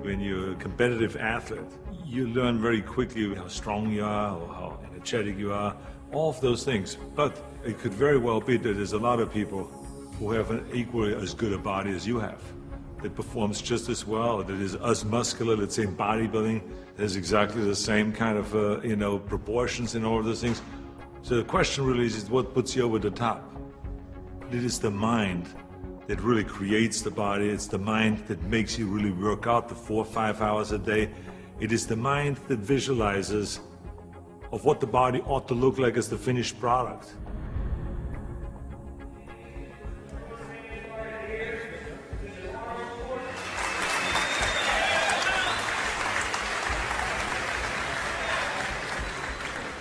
when you're a competitive athlete, you learn very quickly how strong you are or how energetic you are, all of those things. But it could very well be that there's a lot of people who have an equally as good a body as you have, that performs just as well, that is as muscular, let's say in bodybuilding, has exactly the same kind of proportions and all of those things. So the question really is what puts you over the top? It is the mind that really creates the body. It's the mind that makes you really work out the 4 or 5 hours a day. It is the mind that visualizes of what the body ought to look like as the finished product.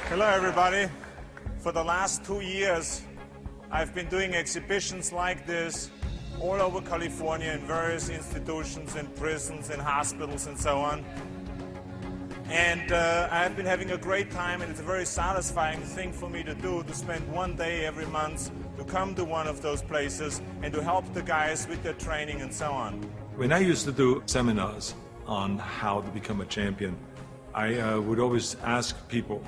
Hello everybody. For the last 2 years, I've been doing exhibitions like this all over California in various institutions, in prisons, in hospitals and so on. And I've been having a great time, and it's a very satisfying thing for me to do, to spend one day every month to come to one of those places and to help the guys with their training and so on. When I used to do seminars on how to become a champion, I would always ask people,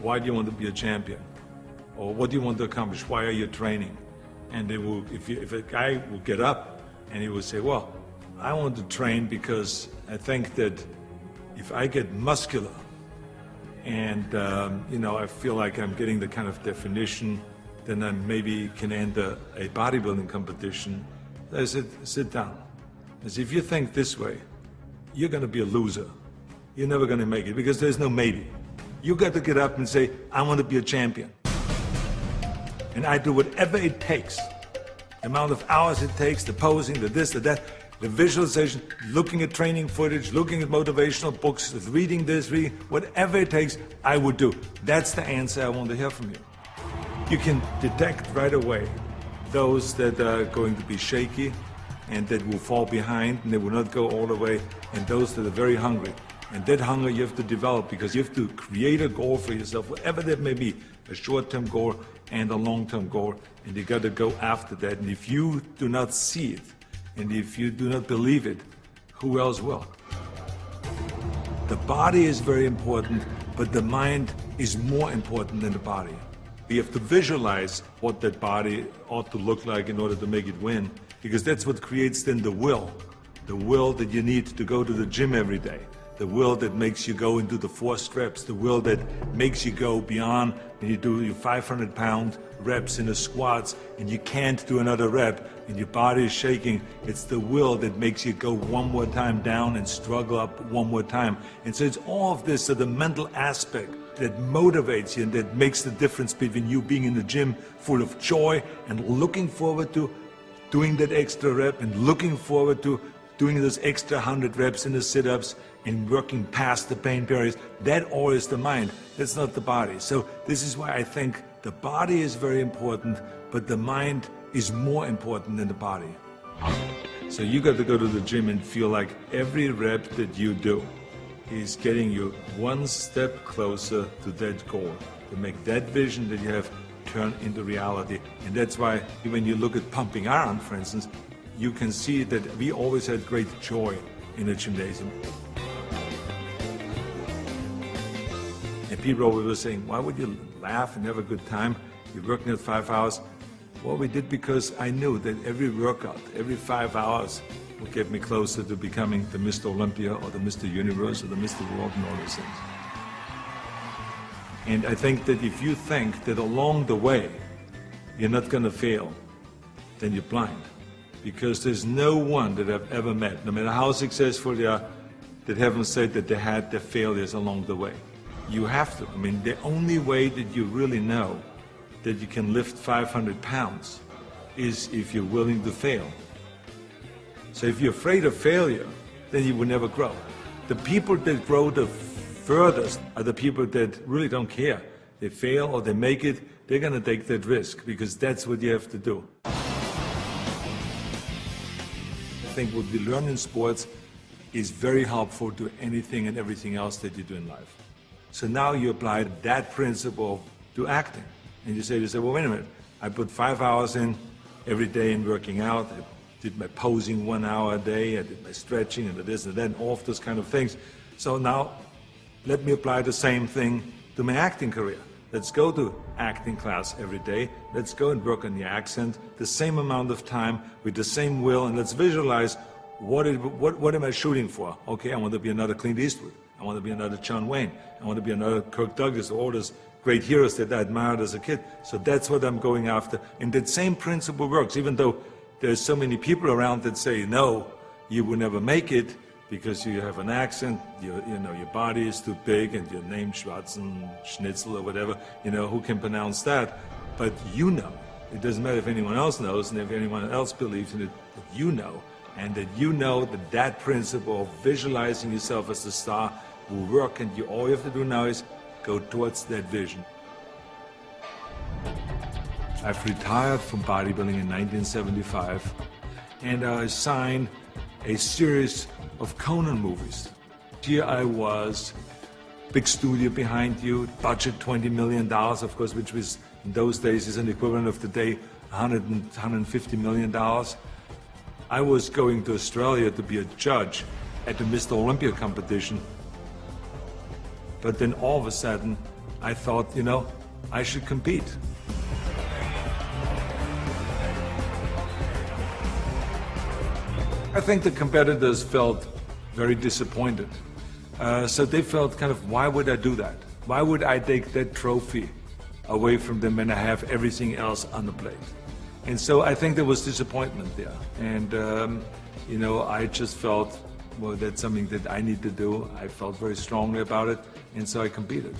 why do you want to be a champion? Or what do you want to accomplish? Why are you training? And they will, if a guy will get up and he will say, well, I want to train because I think that if I get muscular and I feel like I'm getting the kind of definition, then I maybe can enter a bodybuilding competition. I said, sit down. I said, if you think this way, you're going to be a loser. You're never going to make it because there's no maybe. You got to get up and say, I want to be a champion. And I do whatever it takes. The amount of hours it takes, the posing, the this, the that, the visualization, looking at training footage, looking at motivational books, reading this, reading, whatever it takes, I would do. That's the answer I want to hear from you. You can detect right away those that are going to be shaky and that will fall behind and they will not go all the way, and those that are very hungry. And that hunger you have to develop because you have to create a goal for yourself, whatever that may be, a short-term goal and a long-term goal, and you got to go after that. And if you do not see it, and if you do not believe it, who else will? The body is very important, but the mind is more important than the body. You have to visualize what that body ought to look like in order to make it win, because that's what creates then the will that you need to go to the gym every day. The will that makes you go into the 4 reps, the will that makes you go beyond when you do your 500-pound reps in the squats and you can't do another rep and your body is shaking. It's the will that makes you go one more time down and struggle up one more time. And so it's all of this, so the mental aspect that motivates you and that makes the difference between you being in the gym full of joy and looking forward to doing that extra rep and looking forward to doing those extra 100 reps in the sit-ups and working past the pain barriers. That all is the mind. That's not the body. So this is why I think the body is very important, but the mind is more important than the body. So you got to go to the gym and feel like every rep that you do is getting you one step closer to that goal, to make that vision that you have turn into reality. And that's why when you look at pumping iron, for instance, you can see that we always had great joy in the gymnasium. And people always were saying, why would you laugh and have a good time? You're working at 5 hours. Well, we did because I knew that every workout, every 5 hours would get me closer to becoming the Mr. Olympia or the Mr. Universe or the Mr. World and all those things. And I think that if you think that along the way you're not going to fail, then you're blind. Because there's no one that I've ever met, no matter how successful they are, that haven't said that they had their failures along the way. You have to. I mean, the only way that you really know that you can lift 500 pounds is if you're willing to fail. So if you're afraid of failure, then you will never grow. The people that grow the furthest are the people that really don't care. They fail or they make it, they're going to take that risk because that's what you have to do. I think what we learn in sports is very helpful to anything and everything else that you do in life. So now you apply that principle to acting. And you say, well, wait a minute, I put 5 hours in every day in working out, I did my posing 1 hour a day, I did my stretching and this and that, all of those kind of things. So now, let me apply the same thing to my acting career. Let's go to acting class every day. Let's go and work on the accent, the same amount of time, with the same will, and let's visualize what am I shooting for? Okay, I want to be another Clint Eastwood. I want to be another John Wayne. I want to be another Kirk Douglas, all those great heroes that I admired as a kid. So that's what I'm going after. And that same principle works, even though there's so many people around that say, no, you will never make it because you have an accent, your body is too big, and your name Schwarzen, Schnitzel or whatever, who can pronounce that? But you know. It doesn't matter if anyone else knows and if anyone else believes in it, but you know. And that you know that that principle of visualizing yourself as a star will work, and all you have to do now is go towards that vision. I've retired from bodybuilding in 1975, and I signed a series of Conan movies. Here I was, big studio behind you, budget $20 million, of course, which was in those days is an equivalent of today, $150 million. I was going to Australia to be a judge at the Mr. Olympia competition. But then all of a sudden, I thought, I should compete. I think the competitors felt very disappointed. So they felt kind of, why would I do that? Why would I take that trophy away from them when I have everything else on the plate? And so I think there was disappointment there. And, I just felt, well, that's something that I need to do. I felt very strongly about it, and so I competed.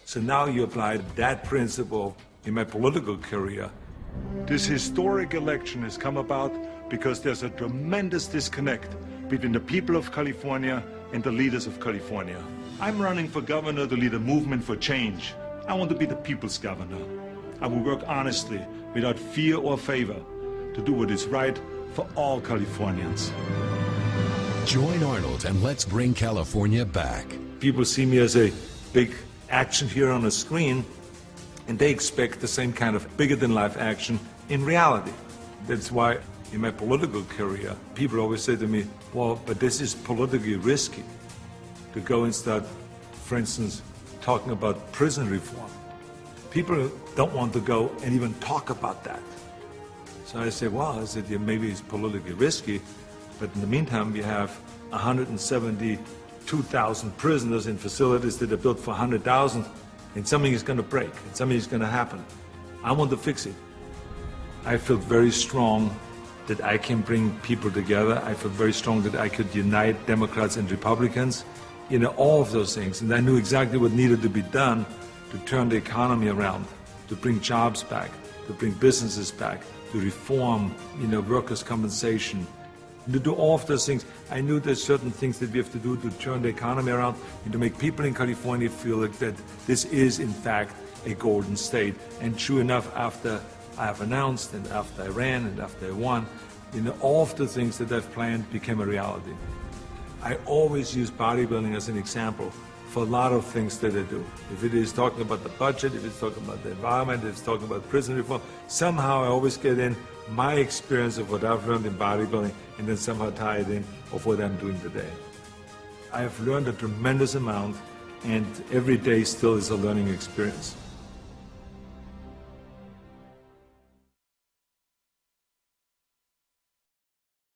So now you apply that principle in my political career. This historic election has come about because there's a tremendous disconnect between the people of California and the leaders of California. I'm running for governor to lead a movement for change. I want to be the people's governor. I will work honestly, without fear or favor, to do what is right for all Californians. Join Arnold and let's bring California back. People see me as a big action hero on a screen, and they expect the same kind of bigger-than-life action in reality. That's why in my political career, people always say to me, well, but this is politically risky to go and start, for instance, talking about prison reform. People don't want to go and even talk about that. So I say, well, yeah, maybe it's politically risky, but in the meantime, we have 172,000 prisoners in facilities that are built for 100,000, and something is going to break, and something is going to happen. I want to fix it. I feel very strong that I can bring people together. I feel very strong that I could unite Democrats and Republicans, all of those things. And I knew exactly what needed to be done to turn the economy around, to bring jobs back, to bring businesses back, to reform, workers' compensation, to do all of those things. I knew there's certain things that we have to do to turn the economy around and to make people in California feel like that this is, in fact, a golden state. And true enough, after I have announced and after I ran and after I won, all of the things that I've planned became a reality. I always use bodybuilding as an example for a lot of things that I do. If it is talking about the budget, if it's talking about the environment, if it's talking about prison reform, somehow I always get in my experience of what I've learned in bodybuilding and then somehow tie it in of what I'm doing today. I have learned a tremendous amount, and every day still is a learning experience.